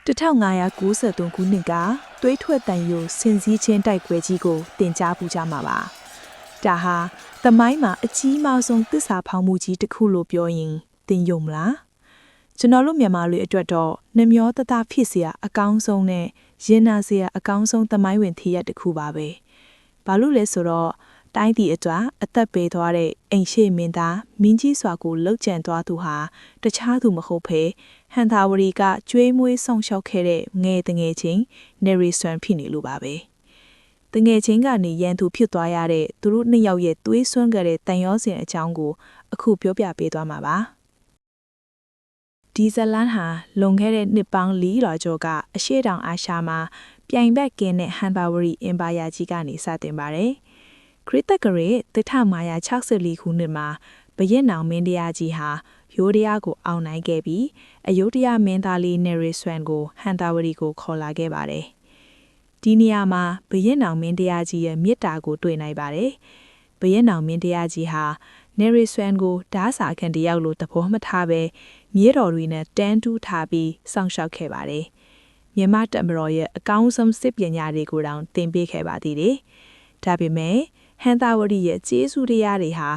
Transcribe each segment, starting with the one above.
1593ခုနှစ်ကသွေးထွက်တန်ယိုစင်စည်းချင်းတိုက်ပွဲကြီးကိုတင်ကြားပူကြမှာပါ။ဒါဟာသမိုင်းမှာအကြီးမားဆုံးသစ္စာဖောက်မှုကြီးတစ်ခုလို့ပြောရင်တင်ယုံမလား။ကျွန်တော်တို့မြန်မာလူအတွက်တော့နှမျောတသားဖြစ်เสียအကောင်းဆုံးနဲ့ရင်နာเสียအကောင်းဆုံးသမိုင်းဝင်ထရက်တစ်ခုပါပဲ။ဘာလို့လဲဆိုတော့တိုင်းပြည်အတွက်အသက်ပေးသွားတဲ့အိမ်ရှိမင်းသားမင်းကြီးစွာကိုလှုပ်ကြံသွားသူဟာတခြားသူမဟုတ်ဘဲဟန်သာဝရီကကျွေးမွေးဆောင်ရှောက်ခဲ့တဲ့ငယ်တငယ်ချင်းနေရီဆွမ်ဖြစ်နေလို့ပါပဲတငယ်ချင်းကနေရန်သူဖြစ်သွားရတဲ့သူတို့နှစ်ယောက်ရဲ့သွေးစွန်းကြတဲ့တန်ရောစင်အကြောင်းကိုအခုပြောပြပေးသွားမှာပါဒီဇလန်ဟာလွန်ခဲ့တဲ့နှစ်ပေါင်း400ကျော်ကအရှေ့တောင်အာရှမှာပြိုင်ဘက်ကင်းတဲ့ဟန်သာဝရီအင်ပါယာကြီးကနေစတင်ပါတယ်ခရစ်တက်ကရေ1564ခုနှစ်မှာဘရင်နောင်မင်းတရားကြီးဟာယိုးဒယားကိုအောင်နိုင်ခဲ့ပြီးအယုဒယားမင်းသားလေးနေရီဆွမ်ကိုဟန်တာဝရီကိုခေါ်လာခဲ့ပါတယ်။ဒီနေရာမှာဘရင်နောင်မင်းတရားကြီးရဲ့မြစ်တာကိုတွေ့နိုင်ပါတယ်။ဘရင်နောင်မင်းတရားကြီးဟာနေရီဆွမ်ကိုဓာစာခံတယောက်လိုသဘောမထားပဲမြေတော်တွေနဲ့တန်းတူးထားပြီးစောင့်ရှောက်ခဲ့ပါတယ်။မြန်မာတပ်မတော်ရဲ့အကောင်းဆုံးစစ်ပညာတွေကိုတောင်သင်ပေးခဲ့ပါသေးတယ်။ဒါပေမဲ့ဟန်တာဝရီရဲ့ကျေးဇူးတရားတွေဟာ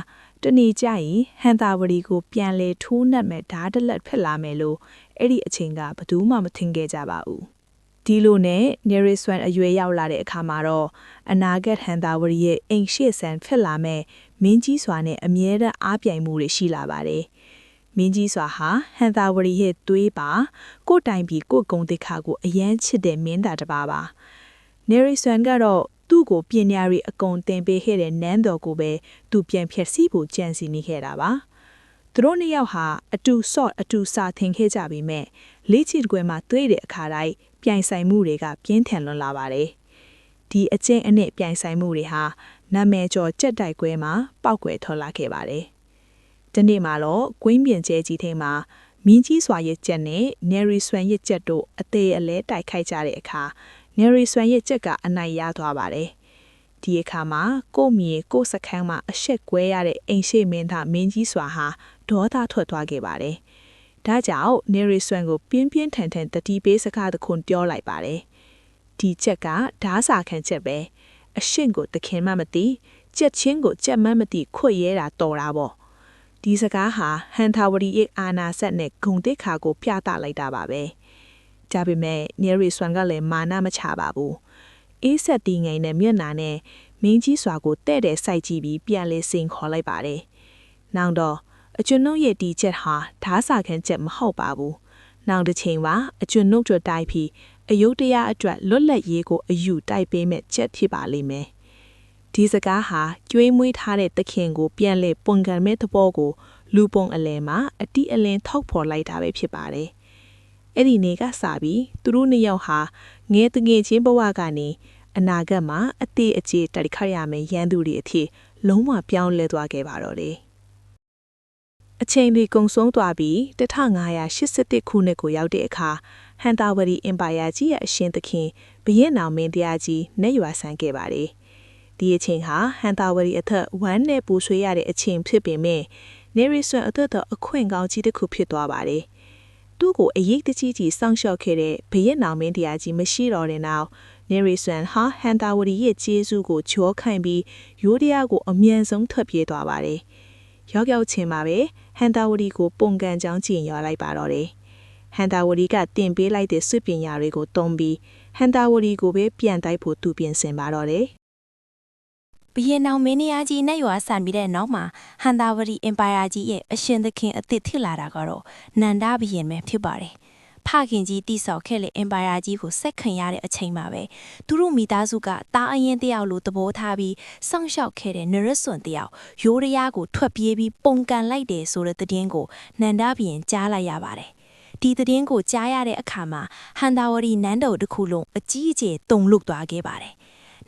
တနေ့ကျရင်ဟန်တာဝရီကိုပြန်လဲထိုးနှက်မဲ့ဓာတ်တလက်ဖြစ်လာမယ်လို့အဲ့ဒီအချိန်ကဘယ်သူမှမထင်ခဲ့ကြပါဘူးဒီလိုနဲ့နေရီဆွမ်အရွယ်ရောက်လာတဲ့အခါမှာတော့အနာဂတ်ဟန်တာဝရီရဲ့အိမ်ရှေ့ဆန်ဖြစ်လာမဲ့မင်းကြီးစွာနဲ့အမြဲတမ်းအားပြိုင်မှုတွေရှိလာပါတယ်မင်းကြီးစွာဟာဟန်တာဝရီရဲ့သွေးပါကိုတိုင်ပြီးကိုဂုံတိခါကိုအယမ်းချစ်တဲ့မင်းသားတစ်ပါးပါနေရီဆွမ်ကတော့သူ့ကိုပညာရီအကုန်တင်ပေးခဲ့တဲ့နန်းတော်ကိုပဲသူပြန်ဖြတ်စီးဖို့ကြံစီနေခဲ့တာပါသူတို့နှစ်ယောက်ဟာအတူဆော့အတူစာသင်ခဲ့ကြပြီးမဲ့လေးချီကွယ်မှာတွေ့တဲ့အခါတိုင်းပြိုင်ဆိုင်မှုတွေကပြင်းထန်လွန်လာပါတယ်ဒီအကျင့်အနည်းပြိုင်ဆိုင်မှုတွေဟာနာမည်ကျော်ကြက်တိုက်ကွဲမှာပောက်ကွယ်ထွက်လာခဲ့ပါတယ်ဒီနေ့မှာတော့ကွင်းပြင်ကျဲကြီးထိန်မှာမင်းကြီးစွာရဲ့ကြက်နဲ့နေရီဆွမ်ရဲ့ကြက်တို့အသေးအလဲတိုက်ခိုက်ကြတဲ့အခါနေရီဆွမ်ရဲ့ကြက်ကအနိုင်ရသွားပါတယ်။ဒီအခါမှာကိုမြေကိုစခန်းမှာအဆက်ကွဲရတဲ့အိမ်ရှိမင်းသားမင်းကြီးစွာဟာဒေါသထွက်သွားခဲ့ပါတယ်။ဒါကြောင့်နေရီဆွမ်ကိုပြင်းပြင်းထန်ထန်တတိပေးစကားတခွန်းပြောလိုက်ပါတယ်။ဒီကြက်ကဓာစာခံချက်ပဲ။အရှင့်ကိုတခင်မှမသိကြက်ချင်းကိုကြက်မှမသိခွတ်ရဲတာတော်တာပေါ့။ဒီစကားဟာဟန်သာဝရီရဲ့အာနာဆက်နဲ့ဂုံတိခါကိုပြသလိုက်တာပါပဲ။ဒါပေမဲ့နေရီဆွမ်ကလည်းမာနမချပါဘူးအေးဆက်တီငိန်နဲ့မျက်နှာနဲ့မင်းကြီးစွာကိုတဲ့တဲ့စိုက်ကြည့်ပြီးပြန်လဲစင်ခေါ်လိုက်ပါတယ်နောက်တော့အကျွန်းတို့ရဲ့တီချက်ဟာဓာစာခံချက်မဟုတ်ပါဘူးနောက်တစ်ချိန်မှာအကျွန်းတို့ကြတိုက်ပြီးအယုဒ္ဓယအတွက်လွတ်လပ်ရေးကိုအယူတိုက်ပေးမဲ့ချက်ဖြစ်ပါလိမ့်မယ်ဒီစကားဟာကျွေးမွေးထားတဲ့သခင်ကိုပြန်လဲပွန်ကန်မဲ့သဘောကိုလူပုံအလဲမှာအတိအလင်းထောက်ဖော်လိုက်တာပဲဖြစ်ပါတယ်အဲ့ဒီနေ့ကစပြီးသူတို့နှစ်ယောက်ဟာငယ်တငယ်ချင်းဘဝကနေအနာဂတ်မှာအသေးအကျေတိုက်ခတ်ရမယ်ရန်သူတွေအဖြစ်လုံးဝပြောင်းလဲသွားခဲ့ပါတော့တယ်အချိန်တွေကုန်ဆုံးသွားပြီး1581ခုနှစ်ကိုရောက်တဲ့အခါဟန်တာဝရီအင်ပါယာကြီးရဲ့အရှင်သခင်ဘရင်နောင်မင်းတရားကြီးနတ်ရွာဆန်းခဲ့ပါတယ်ဒီအချိန်ဟာဟန်တာဝရီအသက်ဝမ်းနဲ့ပူဆွေးရတဲ့အချိန်ဖြစ်ပေမဲ့နေရီဆွမ်အသက်တော့အခွင့်ကောင်းကြီးတစ်ခုဖြစ်သွားပါတယ်သူ့ကိုအရေးတကြီးကြီးစောင့်ရှောက်ခဲ့တဲ့ဘရင်နောင်မင်းတရားကြီးမရှိတော့တဲ့နောက်နေရီဆွမ်ဟာဟန်တာဝရီရဲ့ကျေးဇူးကိုကြောခိုင်ပြီးယိုးဒယားကိုအမြန်ဆုံးထွက်ပြေးသွားပါတယ်။ရောက်ရောက်ချင်းမှာပဲဟန်တာဝရီကိုပုံကန်ကြောင်းကျင်ရွာလိုက်ပါတော့တယ်။ဟန်တာဝရီကတင်ပေးလိုက်တဲ့စွပညာတွေကိုတုံးပြီးဟန်တာဝရီကိုပဲပြန်တိုက်ဖို့သူပြင်ဆင်ပါတော့တယ်ဘရင်နောင်မင်းတရားကြီးနဲ့ရွာဆန်ပြီးတဲ့နောက်မှာဟန်တာဝရီအင်ပါယာကြီးရဲ့အရှင်သခင်အသစ်ဖြစ်လာတာကတော့နန္ဒဘရင်ပဲဖြစ်ပါတယ်။ဖခင်ကြီးတိဆောက်ခဲ့တဲ့အင်ပါယာကြီးကိုဆက်ခံရတဲ့အချိန်မှာပဲသူတို့မိသားစုကတားအရင်တယောက်လိုသဘောထားပြီးစောင့်ရှောက်ခဲ့တဲ့နရစွန်တယောက်ယိုးဒယားကိုထွက်ပြေးပြီးပုံကန်လိုက်တယ်ဆိုတဲ့သတင်းကိုနန္ဒဘရင်ကြားလိုက်ရပါတယ်။ဒီသတင်းကိုကြားရတဲ့အခါမှာဟန်တာဝရီနန်းတော်တစ်ခုလုံးအကြီးအကျယ်တုန်လှုပ်သွားခဲ့ပါတယ်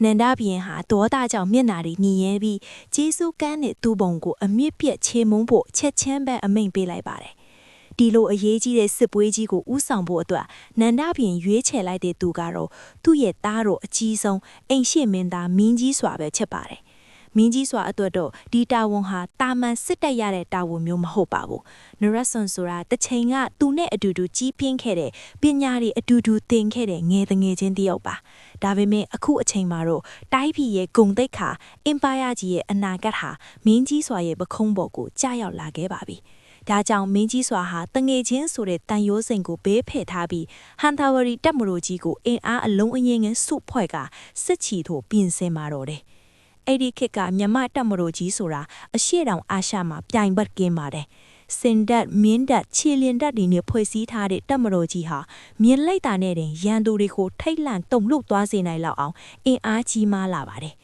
နန္ဒဘရင်ဟာဒေါသကြောင့်မျက်နှာတွေညှိရဲပြီးကျေးဇူးကမ်းတဲ့သူ့ဘုံကိုအမြင့်ပြတ်ချေမုန်းဖို့ချက်ချင်းပဲအမိန့်ပေးလိုက်ပါတယ်။ဒီလိုအရေးကြီးတဲ့စစ်ပွဲကြီးကိုဥဆောင်ဖို့အတွက်နန္ဒဘရင်ရွေးချယ်လိုက်တဲ့သူကတော့သူ့ရဲ့သားတော်အကြီးဆုံးအိမ်ရှိမင်းသားမင်းကြီးစွာပဲဖြစ်ပါတယ်။ မင်းကြီးစွာအတွက်တော့ဒီတာဝန်ဟာတာမန်စစ်တက်ရတဲ့တာဝန်မျိုးမဟုတ်ပါဘူးနရဆွန်ဆိုတာတစ်ချိန်ကသူနဲ့အတူတူကြီးပြင်းခဲ့တဲ့ပညာတွေအတူတူသင်ခဲ့တဲ့ငယ်တငယ်ချင်းတယောက်ပါဒါပေမဲ့အခုအချိန်မှာတော့တိုင်းပြည်ရဲ့ဂုဏ်သိက္ခာအင်ပါယာကြီးရဲ့အနာဂတ်ဟာမင်းကြီးစွာရဲ့ပခုံးပေါ်ကိုကြားရောက်လာခဲ့ပါပြီဒါကြောင့်မင်းကြီးစွာဟာတငယ်ချင်းဆိုတဲ့တန်ရိုးစိန်ကိုဘေးဖယ်ထားပြီးဟန်တာဝရီတပ်မတော်ကြီးကိုအင်အားအလုံးအရင်းငယ်စုဖွဲ့ကစစ်ချီထိုးပြင်ဆင်มาတော့တယ်။အဲ့ဒီခေတ်ကမြန်မာတပ်မတော်ကြီးဆိုတာအရှေ့တောင်အာရှမှာပြိုင်ဘက်ကင်းပါတယ်။စင်ဒတ်မင်းတပ်ခြေလျင်တပ်တွေနဲ့ဖွဲ့စည်းထားတဲ့တပ်မတော်ကြီးဟာမြင်းလိုက်တာနဲ့တင်ရန်သူတွေကိုထိတ်လန့်တုန်လှုပ်သွားစေနိုင်လောက်အောင်အင်အားကြီးမားလာပါတယ်။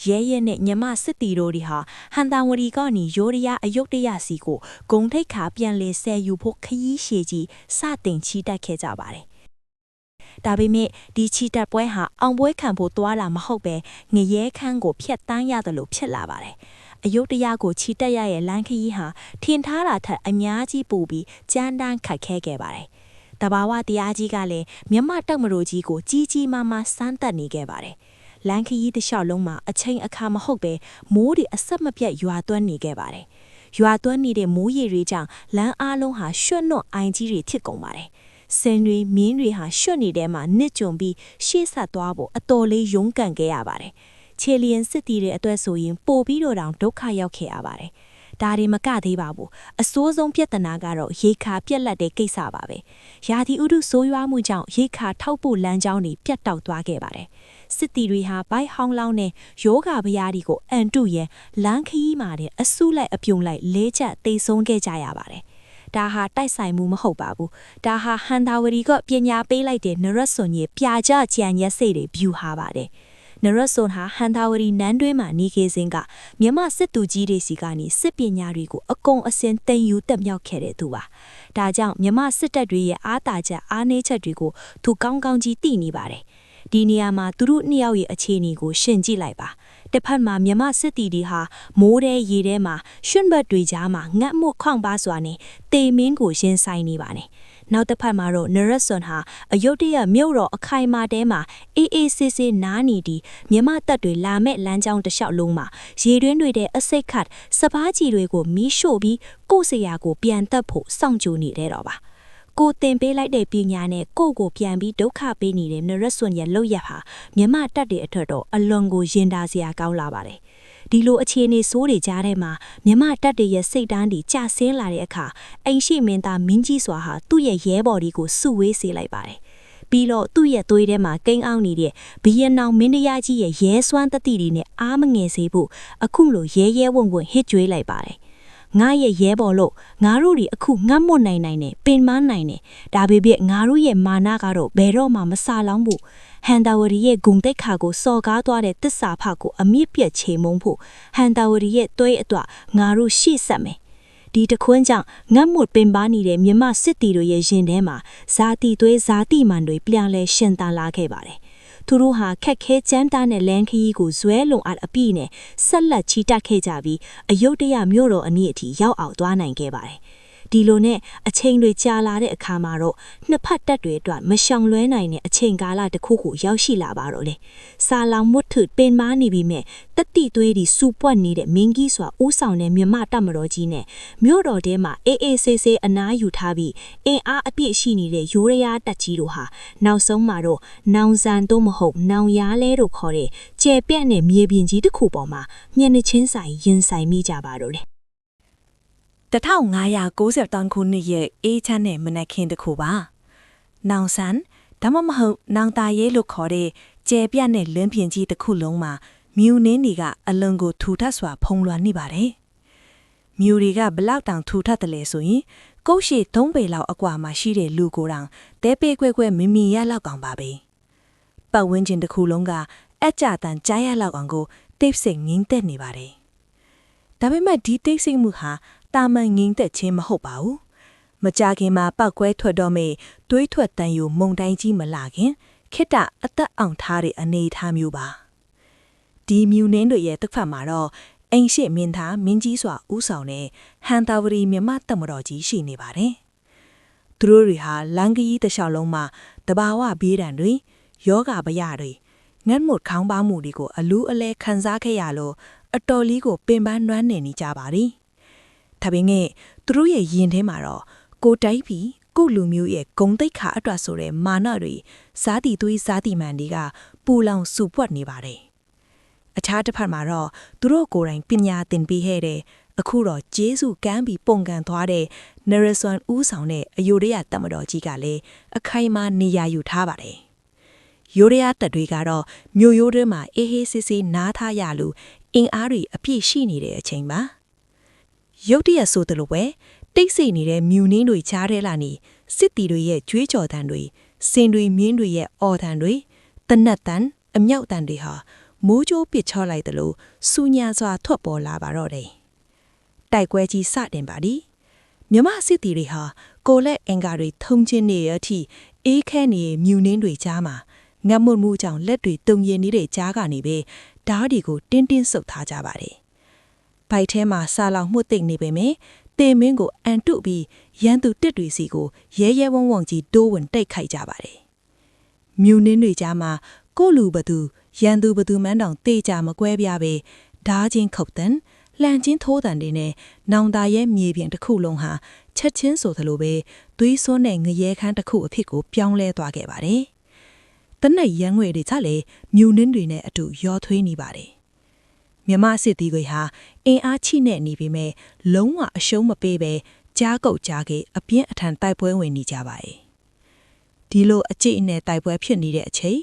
ရဲရဲနဲ့ညမစစ်တီတို့တွေဟာဟန်တာဝရီကနေရိုးရရအယုတ်တရစီကိုဂုံထိတ်ခါပြန်လေဆဲယူဖို့ခရီးရှည်ကြီးစတင်ချီတက်ခဲ့ကြပါတယ်။ဒါပေမဲ့ဒီချီတက်ပွဲဟာအောင်ပွဲခံဖို့သွားတာမဟုတ်ပဲငရဲခန်းကိုဖျက်တမ်းရတယ်လို့ဖြစ်လာပါတယ်။အယုတ်တရကိုချီတက်ရရဲ့လမ်းခရီးဟာထင်ထားတာထက်အများကြီးပိုပြီးကြမ်းတမ်းခက်ခဲခဲ့ပါတယ်။တဘာဝတရားကြီးကလည်းမြမတက်မတော်ကြီးကိုကြီးကြီးမားမားစမ်းတက်နေခဲ့ပါတယ်။လန်ခရီးတစ်လျှောက်လုံးမှာအချိန်အခါမဟုတ်ပဲမိုးတွေအဆက်မပြတ်ရွာသွန်းနေခဲ့ပါတယ်။ရွာသွန်းနေတဲ့မိုးရေတွေကြောင့်လမ်းအားလုံးဟာရွှွတ်နွတ်အိုင်ကြီးတွေဖြစ်ကုန်ပါတယ်။စင်တွေမြင်းတွေဟာရွှွတ်နေတဲ့မှာနစ်ကြုံပြီးရှေ့ဆက်သွားဖို့အတော်လေးရုန်းကန်ခဲ့ရပါတယ်။ခြေလျင်စစ်တီတဲ့အတွက်ဆိုရင်ပို့ပြီးတော့တောင်ဒုက္ခရောက်ခဲ့ရပါတယ်။ဒါတွေမကသေးပါဘူး။အစိုးဆုံးပြဿနာကတော့ရေခါပြက်လက်တဲ့ကိစ္စပါပဲ။ရာသီဥတုဆိုးရွားမှုကြောင့်ရေခါထောက်ဖို့လမ်းကြောင်းတွေပြတ်တောက်သွားခဲ့ပါတယ်။စစ်တီတွေဟာဘိုက်ဟောင်းလောင်းနဲ့ယောဂဗျာဒီကိုအန်တုရဲလမ်းခရီးမှာတဲ့အဆုလိုက်အပြုံလိုက်လဲချက်တိတ်ဆုံးခဲ့ကြရပါတယ်။ဒါဟာတိုက်ဆိုင်မှုမဟုတ်ပါဘူး။ဒါဟာဟန်တာဝရီကပညာပေးလိုက်တဲ့နရဆွန်ရဲ့ပြာကြကြံရက်စိတ်တွေဗျူဟာပါတယ်။နရဆွန်ဟာဟန်တာဝရီနန်းတွင်းမှာနေခဲ့စဉ်ကမြမစစ်သူကြီးတွေစီကနေစစ်ပညာတွေကိုအကုန်အစင်တင်ယူတက်မြောက်ခဲ့တဲ့သူပါ။ဒါကြောင့်မြမစစ်တပ်တွေရဲ့အားတာချက်အားနည်းချက်တွေကိုသူကောင်းကောင်းကြီးသိနေပါတယ်။ဒီနေရာမှာသူတို့နှစ်ယောက်ရဲ့အခြေအနေကိုရှင်းကြည့်လိုက်ပါတစ်ဖက်မှာမြမစစ်တီတွေဟာမိုးတဲ့ရေထဲမှာရွှွန့်ဘတ်တွေကြားမှာငတ်မှုခွန့်ပါစွာနဲ့တေမင်းကိုရင်ဆိုင်နေပါနဲ့နောက်တစ်ဖက်မှာတော့နရဆွန်ဟာအယုတ်တရမြို့တော်အခိုင်မာတဲမှာအေးအေးဆေးဆေးနားနေဒီမြမတပ်တွေလာမဲ့လမ်းကြောင်းတစ်လျှောက်လုံးမှာရေတွင်းတွေတဲ့အစိတ်ခတ်စပားကြီးတွေကိုမီးရှို့ပြီးကိုယ်စရာကိုပြန်တက်ဖို့စောင့်ကြိုနေတဲ့တော့ပါကိုတင်ပေးလိုက်တဲ့ပညာနဲ့ကိုပြန်ပြီးဒုက္ခပေးနေတဲ့နရဆွန်ရဲ့လောက်ရဟာမြမတက်တဲ့အထက်တော့အလွန်ကိုရင်ဒါစရာကောင်းလာပါတယ်ဒီလိုအခြေအနေဆိုးတွေကြားထဲမှာမြမတက်တဲ့ရဲ့စိတ်တန်းတွေကျဆင်းလာတဲ့အခါအိမ်ရှိမင်းသားမင်းကြီးစွာဟာသူ့ရဲ့ရဲဘော်တွေကိုစုဝေးစေလိုက်ပါတယ်ပြီးတော့သူ့ရဲ့သွေးထဲမှာကိန်းအောင်နေတဲ့ဘီယန်နောင်မင်းတရားကြီးရဲ့ရဲစွမ်းတတိတွေနဲ့အားမငယ်စေဖို့အခုလိုရဲဝံ့ဟစ်ကြွေးလိုက်ပါတယ်ငါရဲ့ရဲဘော်လို့ငါတို့တွေအခုငတ်မွတ်နိုင်နဲ့ပင်မနိုင်နဲ့ဒါပေမဲ့ငါတို့ရဲ့မာနကတော့ဘယ်တော့မှမဆာလောင်းဘူးဟန်တာဝရီရဲ့ဂုံတိတ်ခါကိုစော်ကားသွားတဲ့တစ္ဆာဖကိုအမြင့်ပြတ်ချေမုံဖို့ဟန်တာဝရီရဲ့သွေးအတွက်ငါတို့ရှေ့ဆက်မယ်ဒီတခွန်းကြောင့်ငတ်မွတ်ပင်ပန်းနေတဲ့မြမစစ်တီတို့ရဲ့ရင်ထဲမှာဇာတိသွေးဇာတိမှန်တွေပြန်လဲရှင်တန်လာခဲ့ပါတယ်သူတို့ဟာခက်ခဲကြမ်းတမ်းတဲ့လမ်းခရီးကိုဇွဲလုံအပ်အပြည့်နဲ့ဆက်လက်ချီတက်ခဲ့ကြပြီးအယုတ်တရမြို့တော်အနည်းအထိရောက်အောင်သွားနိုင်ခဲ့ပါတယ်။ဒီလိုနဲ့အချိန်တွေကြာလာတဲ့အခါမှာတော့နှစ်ဖက်တပ်တွေအတွက်မရှောင်လွဲနိုင်တဲ့အချိန်ကာလတစ်ခုကိုရောက်ရှိလာပါတော့လေ။စာလောင်မွတ်ထုပင်မာနေပြီးမြဲတတိသွေးဒီစူပွက်နေတဲ့မင်းကြီးစွာဦးဆောင်တဲ့မြမတပ်မတော်ကြီးနဲ့မြို့တော်ထဲမှာအေးအေးဆေးဆေးအနားယူထားပြီးအင်အားအပြည့်ရှိနေတဲ့ရိုးရရတပ်ကြီးတို့ဟာနောက်ဆုံးမှာတော့နောင်ဆန်တို့မဟုတ်နောင်ရားလဲတို့ခေါ်တဲ့ကျဲပြန့်တဲ့မြေပြင်ကြီးတစ်ခုပေါ်မှာမျက်နှာချင်းဆိုင်ရင်ဆိုင်မိကြပါတော့လေ1593ခုနှစ်ရဲ့အေးချမ်းတဲ့မနက်ခင်းတစ်ခုပါ။နောင်ဆန်ဒါမှမဟုတ်နောင်တာရဲလို့ခေါ်တဲ့ကျဲပြန့်တဲ့လင်းပြင်ကြီးတစ်ခုလုံးမှာမြူနင်းတွေကအလွန်ကိုထူထပ်စွာဖုံးလွှမ်းနေပါတယ်။မြူတွေကဘလောက်တောင်ထူထပ်တယ်လဲဆိုရင်ကုတ်ရှိ3ပေလောက်အကွာမှာရှိတဲ့လူကိုယ်တောင်တဲပေကွဲကွဲမမီရလောက်ကောင်ပါပဲ။ပတ်ဝန်းကျင်တစ်ခုလုံးကအကြတန်ကြားရလောက်အောင်ကိုတိတ်ဆိတ်ငင်းသက်နေပါတယ်။ဒါပေမဲ့ဒီတိတ်ဆိတ်မှုဟာတာမန်ငင်းသက်ခြင်းမဟုတ်ပါဘူး။မကြခင်မှာပောက်ကွဲထွက်တော့မေတွေးထွက်တန်ယူမုံတိုင်းကြီးမလာခင်ခိတ္တအသက်အောင်ထားတဲ့အနေအထားမျိုးပါ။ဒီမြူနင်းတွေရဲ့တစ်ဖက်မှာတော့အိမ်ရှိမင်းသားမင်းကြီးစွာဦးဆောင်တဲ့ဟန်တာဝရီမြမတပ်မတော်ကြီးရှိနေပါတယ်။သူတို့တွေဟာလန်ကကြီးတစ်လျှောက်လုံးမှာတဘာဝဘေးဒဏ်တွေယောဂဗျာတွေငတ်မွတ်ခေါင်းပါမှုတွေကိုအလူးအလဲခံစားခဲ့ရလို့ အတော်လေးကိုပင်ပန်းနွမ်းနေကြပါသည်ဒါပေမဲ့သူတို့ရဲ့ယင်ထဲမှာတော့ကိုတိုက်ပြီးကိုလူမျိုးရဲ့ဂုံတိတ်ခါအတွက်ဆိုတဲ့မာနတွေစားတီသွေးစားတီမှန်တွေကပူလောင်စုပွက်နေပါတယ်အခြားတစ်ဖက်မှာတော့သူတို့ကိုယ်တိုင်ပညာသင်ပေးခဲ့တဲ့အခုတော့ဂျေစုကမ်းပြီးပုံကန်သွားတဲ့နရဆွန်ဦးဆောင်တဲ့အယိုဒယတမတော်ကြီးကလည်းအခိုင်အမာနေရာယူထားပါတယ်ယိုဒယတပ်တွေကတော့မြို့ရိုးတွေမှာအေးဟေးဆေးဆေးနားထားရလို့အင်အားတွေအပြည့်ရှိနေတဲ့အချိန်ပါရုတ်တရက်ဆိုသလိုပဲတိတ်ဆိတ်နေတဲ့မြူနင်းတွေချားထဲလာနေစစ်တီတွေရဲ့ကြွေးကြော်တန်တွေစင်တွေမြင်းတွေရဲ့အော်တန်တွေတနတ်တန်အမြောက်တန်တွေဟာမိုးကြိုးပစ်ချောလိုက်သလိုစူညံစွာထွက်ပေါ်လာပါတော့တယ်တိုက်ပွဲကြီးစတင်ပါသည်မြမစစ်တီတွေဟာကိုလက်အင်္ကာတွေထုံချင်းနေရထိအေးခဲနေမြူနင်းတွေကြားမှာငတ်မွတ်မှုကြောင့်လက်တွေတုံရင်နေတဲ့ကြားကနေပဲဓားတွေကိုတင်းတင်းဆုပ်ထားကြပါတယ်။ဘိုက်ထဲမှာဆာလောင်မှုသိမ့်နေပေမဲ့တေမင်းကိုအန်တုပြီးရန်သူတစ်တွေစီကိုရဲရဲဝုံဝုံကြီးတိုးဝင်တိတ်ခိုက်ကြပါတယ်။မြူနင်းတွေကြားမှာကိုလူဘသူရန်သူဘသူမှန်းတောင်တေးကြမကွဲပြားပဲဓားချင်းခုတ်တန်လှန်ချင်းထိုးတန်တွေနဲ့နောင်သားရဲ့မြေပြင်တစ်ခုလုံးဟာချက်ချင်းဆိုသလိုပဲသွေးစွန်းတဲ့ငရဲခန်းတစ်ခုအဖြစ်ကိုပြောင်းလဲသွားခဲ့ပါတယ်။တနက်ရန်ငွေတွေချလည်းမြူနင်းတွေနဲ့အတူရောထွေးနေပါတယ်။မြမစစ်တီတွေဟာအင်အားချိနဲ့နေပေမဲ့လုံးဝအရှုံးမပေးပဲကြားကုတ်ကြားကေအပြင်းအထန်တိုက်ပွဲဝင်နေကြပါတယ်။ဒီလိုအကျိတ်နဲ့တိုက်ပွဲဖြစ်နေတဲ့အချိန်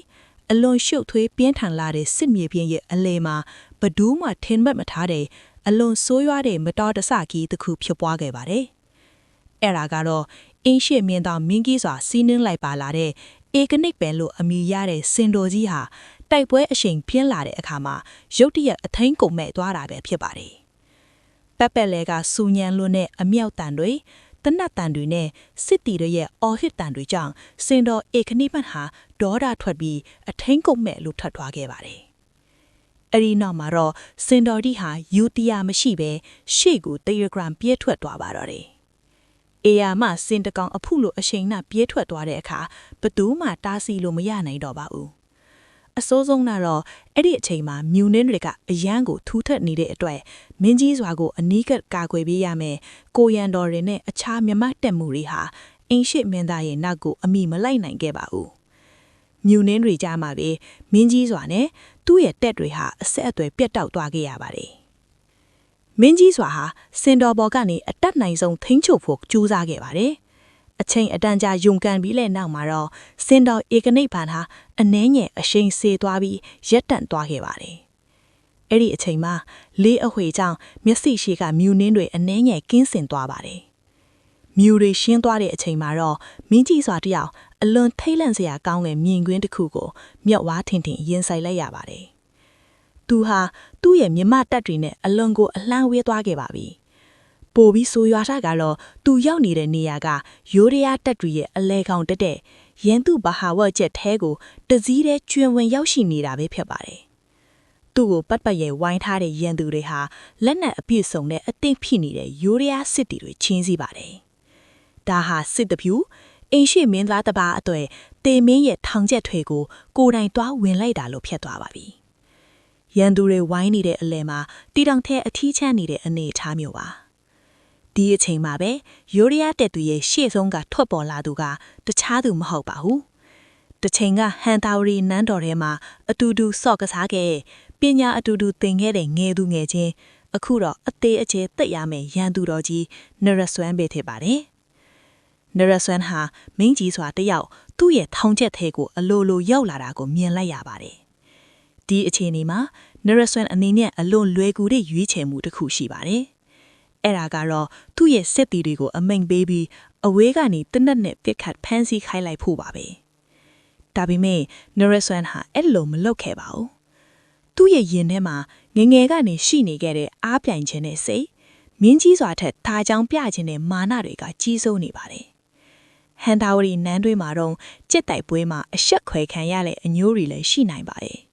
အလွန်ရှုပ်ထွေးပြင်းထန်လာတဲ့စစ်မြေပြင်ရဲ့အလဲမှာဘဒူးမှထင်မှတ်မထားတဲ့အလွန်ဆိုးရွားတဲ့မတော်တဆကြီးတစ်ခုဖြစ်ပွားခဲ့ပါတယ်။အဲ့ဒါကတော့အင်းရှိမင်းသားမင်းကြီးစွာစီးနှင်းလိုက်ပါလာတဲ့ဧကနစ်ပင်လို့အမည်ရတဲ့စင်တော်ကြီးဟာတိုက်ပွဲအရှိန်ပြင်းလာတဲ့အခါမှာရုတ်တရက်အထိန်ကုန်မဲ့သွားတာပဲဖြစ်ပါတယ်။ပက်ပက်လဲကစူညံလွန်းတဲ့အမြောက်တန်တွေတနတ်တန်တွေနဲ့စစ်တီတွေရဲ့အော်ဟစ်တန်တွေကြောင့်စင်တော်ဧကနစ်ပန်ဟာဒေါ်ဒါထွက်ပြီးအထိန်ကုန်မဲ့လို့ထွက်သွားခဲ့ပါတယ်။အဲ့ဒီနောက်မှာတော့စင်တော်ဒီဟာယူတီယာမရှိပဲရှေ့ကိုတီယဂရမ်ပြေးထွက်သွားပါတော့တယ်။အေယာမစင်တကောင်အဖုလိုအရှိန်နဲ့ပြေးထွက်သွားတဲ့အခါဘသူမှတားဆီးလို့မရနိုင်တော့ပါဘူး။အစိုးဆုံးကတော့အဲ့ဒီအချိန်မှာမြူနင်းတွေကအရန်ကိုထူးထက်နေတဲ့အတွက်မင်းကြီးစွာကိုအနီးကပ်ကာကွယ်ပေးရမယ်။ကိုရန်တော်တွေနဲ့အခြားမြမတက်မှုတွေဟာအင်းရှိမင်းသားရဲ့နောက်ကိုအမိမလိုက်နိုင်ခဲ့ပါဘူး။မြူနင်းတွေကြားမှာပဲမင်းကြီးစွာနဲ့သူ့ရဲ့တက်တွေဟာအဆက်အသွယ်ပြတ်တောက်သွားခဲ့ရပါတယ်။မင်းကြီးစွာဟာစင်တော်ဘော်ကနေအတက်နိုင်ဆုံးထိန်းချုပ်ဖို့ကြိုးစားခဲ့ပါတယ်။အချိန်အတန်ကြာယုံကန်ပြီးလဲနောက်မှာတော့စင်တော်ဧကနိဗ္ဗာန်ဟာအနှဲငယ်အရှိန်စေသွားပြီးရက်တန့်သွားခဲ့ပါတယ်။အဲ့ဒီအချိန်မှာလေးအဝှေကြောင့်မျက်စိရှိကမြူနင်းတွေအနှဲငယ်ကင်းစင်သွားပါတယ်။မြူတွေရှင်းသွားတဲ့အချိန်မှာတော့မင်းကြီးစွာတယောက်အလွန်ထိတ်လန့်စရာကောင်းတဲ့မြင်ကွင်းတစ်ခုကိုမြောက်ဝါးထင်ထင်ရင်ဆိုင်လိုက်ရပါတယ်။သူဟာသူ့ရဲ့မြမတက်တွေနဲ့အလွန်ကိုအလှမ်းဝေးသွားခဲ့ပါပြီ။ပိုပြီးဆိုရွာတာကတော့သူရောက်နေတဲ့နေရာကရိုးရရတက်တွေရဲ့အလဲကောင်တက်တဲ့ရန်သူဘာဟာဝတ်ချက်ထဲကိုတစည်းတဲ့ကျွန်းဝင်ရောက်ရှိနေတာပဲဖြစ်ပါတယ်။သူ့ကိုပတ်ပတ်ရဲ့ဝိုင်းထားတဲ့ရန်သူတွေဟာလက်နက်အပြည့်စုံနဲ့အသင့်ဖြစ်နေတဲ့ရိုးရရစစ်တီတွေချင်းစီပါတယ်။ဒါဟာစစ်တပြူအင်းရှိမင်းသားတပါအတွေ့တေမင်းရဲ့ထောင်ချက်တွေကိုကိုယ်တိုင်သွားဝင်လိုက်တာလို့ဖြစ်သွားပါပြီ။ရန်သူတွေဝိုင်းနေတဲ့အလဲမှာတီတောင်ထဲအထီးချမ်းနေတဲ့အနေအထားမျိုးပါ။ဒီအချိန်မှာပဲရိုးရရတက်သူရဲ့ရှေ့ဆုံးကထွက်ပေါ်လာသူကတခြားသူမဟုတ်ပါဘူး။တစ်ချိန်ကဟန်တာဝရီနန်းတော်ထဲမှာအတူတူဆော့ကစားခဲ့ပညာအတူတူသင်ခဲ့တဲ့ငယ်သူငယ်ချင်းအခုတော့အသေးအကျဲသိရမယ်ရန်သူတော်ကြီးနရဆွမ်းပဲဖြစ်ပါတယ်။နရဆွမ်းဟာမင်းကြီးစွာတယောက်သူ့ရဲ့ထောင်ချက်ထဲကိုအလိုလိုရောက်လာတာကိုမြင်လိုက်ရပါတယ်။ဒီအခြေအနေမှာနရဆွမ်းအနေနဲ့အလွန်လွယ်ကူတဲ့ရွေးချယ်မှုတစ်ခုရှိပါတယ်။အဲ့ဒါကတော့သူ့ရဲ့စစ်တီတွေကိုအမိန်ပေးပြီးအဝေးကနေတနက်နဲ့ပြစ်ခတ်ဖမ်းဆီးခိုင်းလိုက်ဖို့ပါပဲ။ဒါပေမဲ့နရဆွမ်းဟာအဲ့လိုမလုပ်ခဲ့ပါဘူး။သူ့ရဲ့ရင်ထဲမှာငငယ်ကနေရှိနေခဲ့တဲ့အားပြိုင်ခြင်းနဲ့စိတ်မင်းကြီးစွာထက်ထားကြောင်ပြခြင်းနဲ့မာနတွေကကြီးစိုးနေပါတယ်။ဟန်တာဝရီနန်းတွင်းမှာတော့ကြက်တိုက်ပွဲမှာအဆက်ခွဲခံရတဲ့အညိုးတွေလည်းရှိနိုင်ပါတယ်။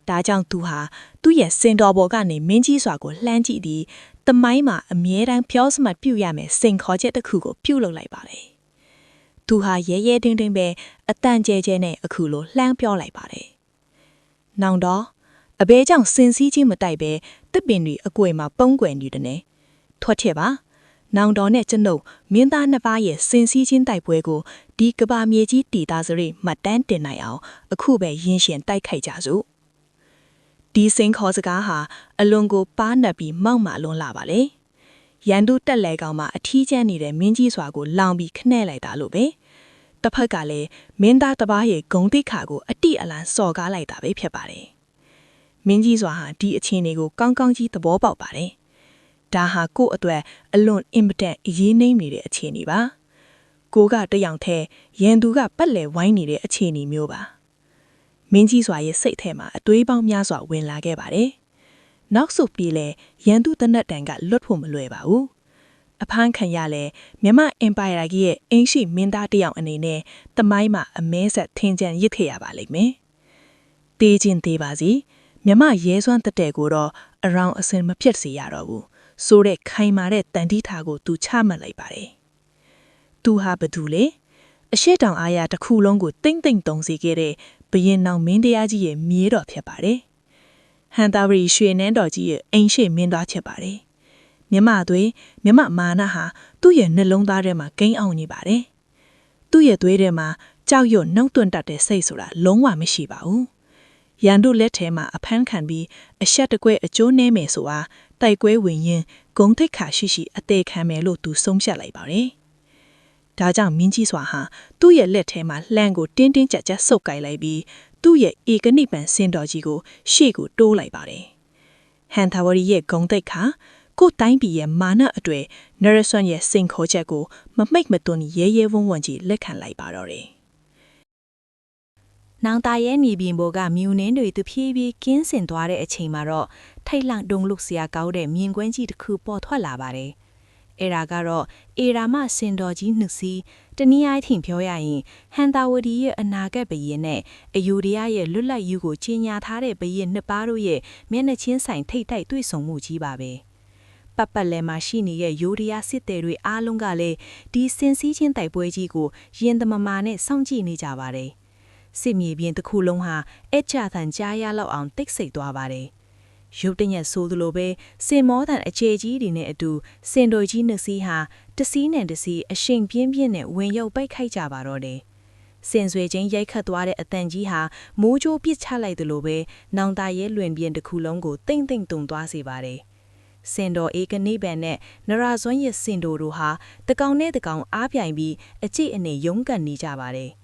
ဒါကြောင့်သူဟာသူ့ရဲ့စင်တော်ဘော်ကနေမင်းကြီးစွာကိုလှမ်းကြည့်ပြီးတမိုင်းမှာအမြဲတမ်းပြောစမှတ်ပြုရမယ်စိန်ခေါ်ချက်တစ်ခုကိုပြုလုပ်လိုက်ပါတယ်။သူဟာရဲရဲတင်းတင်းပဲအတန်ကျဲကျဲနဲ့အခုလိုလှမ်းပြောလိုက်ပါတယ်။နောင်တော့ အဘဲကြောင့်စင်စည်းချင်းမတိုက်ပဲတစ်ပင်တွေအကွယ်မှာပုံးကွယ်နေတယ်နဲ့ထွက်ထည့်ပါနောင်တော်နဲ့ကျွန်ုပ်မင်းသားနှစ်ပါးရဲ့စင်စည်းချင်းတိုက်ပွဲကိုဒီကဘာမြေကြီးတည်သားစရိမှတ်တမ်းတင်နိုင်အောင်အခုပဲရင်းရှင်တိုက်ခိုက်ကြစို့ဒီစင်ခေါ်စကားဟာအလွန်ကိုပါးနှက်ပြီးမောက်မာလွန်လာပါလေရန်သူတက်လဲကောင်မှာအထီးကျန်းနေတဲ့မင်းကြီးစွာကိုလောင်ပြီးခနဲ့လိုက်တာလို့ပဲတစ်ဖက်ကလည်းမင်းသားတစ်ပါးရဲ့ဂုံတိခါကိုအတိအလန်စော်ကားလိုက်တာပဲဖြစ်ပါတယ်မင်းကြီးစွာဟာဒီအခြေအနေကိုကောင်းကောင်းကြီးသဘောပေါက်ပါတယ်ဒါဟာကို့အတွက်အလွန်အင်မတန်အရေးနှိမ့်နေတဲ့အခြေအနေပါကိုကတယောင်ထဲရန်သူကပတ်လည်ဝိုင်းနေတဲ့အခြေအနေမျိုးပါမင်းကြီးစွာရဲ့စိတ်ထဲမှာအတွေးပေါင်းများစွာဝင်လာခဲ့ပါတယ်နောက်ဆုတ်ပြီးလဲရန်သူတနတ်တန်ကလွတ်ဖို့မလွယ်ပါဘူးအဖမ်းခံရလဲမြန်မာအင်ပါယာကြီးရဲ့အင်းရှိမင်းသားတယောက်အနေနဲ့တမိုင်းမှာအမဲဆက်ထင်ကြံရစ်ခဲ့ရပါလိမ့်မယ်တေးချင်းသေးပါစီမြန်မာရဲစွမ်းတက်တဲ့ကိုတော့အရောင်အစင်မဖြစ်စေရတော့ဘူးဆိုတဲ့ခိုင်မာတဲ့တန်တီးထားကိုသူချမှတ်လိုက်ပါတယ်သူဟာဘသူလဲအရှိတောင်အားရတစ်ခုလုံးကိုတိမ့်တိမ့်တုံစီခဲ့တဲ့ဘရင်နောင်မင်းတရားကြီးရဲ့မြေးတော်ဖြစ်ပါတယ်ဟန်တာဝရီရွှေနန်းတော်ကြီးရဲ့အိမ်ရှိမင်းသားဖြစ်ပါတယ်မြမသွေးမြမမာနဟာသူ့ရဲ့နှလုံးသားထဲမှာဂိမ်းအောင်နေပါတယ်သူ့ရဲ့သွေးထဲမှာကြောက်ရွံ့နှုတ်တွန့်တတ်တဲ့စိတ်ဆိုတာလုံးဝမရှိပါဘူးရန်တို့လက်ထဲမှာအဖမ်းခံပြီးအဆက်တကွဲအကျိုးနည်းမယ်ဆိုတာတိုက်ကွဲဝင်ရင်ဂုံထိတ်ခါရှိအသေးခံမယ်လို့သူဆုံးဖြတ်လိုက်ပါတယ်ဒါကြောင့်မင်းကြီးစွာဟာသူ့ရဲ့လက်ထဲမှာလှမ်းကိုတင်းတင်းကြပ်ကြပ်ဆုပ်ကိုင်လိုက်ပြီးသူ့ရဲ့ဧကနိပန်စင်တော်ကြီးကိုရှေ့ကိုတိုးလိုက်ပါတယ်ဟန်သာဝရီရဲ့ဂုံတိတ်ခါကိုတိုင်းပြည်ရဲ့မာနအတွေ့နရဆွန်ရဲ့စိန်ခေါ်ချက်ကိုမမိတ်မသွန်းရဲရဲဝံ့ဝံ့ကြီးလက်ခံလိုက်ပါတော့တယ်နောင်တရဲမြေပြင်ပေါ်ကမြူနင်းတွေသူဖြည်းဖြည်းကင်းစင်သွားတဲ့အချိန်မှာတော့ထိတ်လန့်တုန်လှုပ်စရာကောင်းတဲ့မြင်ကွင်းကြီးတစ်ခုပေါ်ထွက်လာပါတယ်။အဲဒါကတော့အေရာမစင်တော်ကြီးနှစ်စီးတနည်းအားဖြင့်ပြောရရင်ဟန်တာဝတီရဲ့အနာဂတ်ဘရင်နဲ့အယူဒယားရဲ့လွတ်လပ်ရေးကိုကြီးညာထားတဲ့ဘရင်နှစ်ပါးတို့ရဲ့မျက်နှာချင်းဆိုင်ထိတ်တိုက်တွေ့ဆုံမှုကြီးပါပဲ။ပတ်ပတ်လည်မှာရှိနေတဲ့ယူဒယားစစ်သည်တွေအားလုံးကလည်းဒီစင်စည်းချင်းတိုက်ပွဲကြီးကိုရင်သမမာနဲ့စောင့်ကြည့်နေကြပါတယ်။စစ်မြေပြင်တစ်ခုလုံးဟာအချာသံကြားရလောက်အောင်တိတ်ဆိတ်သွားပါတယ်။ရုတ်တရက်ဆိုသလိုပဲစင်မောတန်အခြေကြီးတွေနဲ့အတူစင်တော်ကြီးနှစ်စီးဟာတစီးနဲ့တစီးအရှိန်ပြင်းပြင်းနဲ့ဝင်ရောက်ပိတ်ခိုက်ကြပါတော့တယ်။စင်ဆွေချင်းရိုက်ခတ်သွားတဲ့အတန်ကြီးဟာမိုးကြိုးပစ်ချလိုက်သလိုပဲနောင်တရဲလွင်ပြင်တစ်ခုလုံးကိုတိမ့်တိမ့်တုံသွားစေပါတယ်။စင်တော်ဧကနိဗ္ဗာန်နဲ့နရာဇွန်ရဲ့စင်တော်တို့ဟာတကောင်နဲ့တကောင်အားပြိုင်ပြီးအကြိတ်အနေရုန်းကန်နေကြပါတယ်။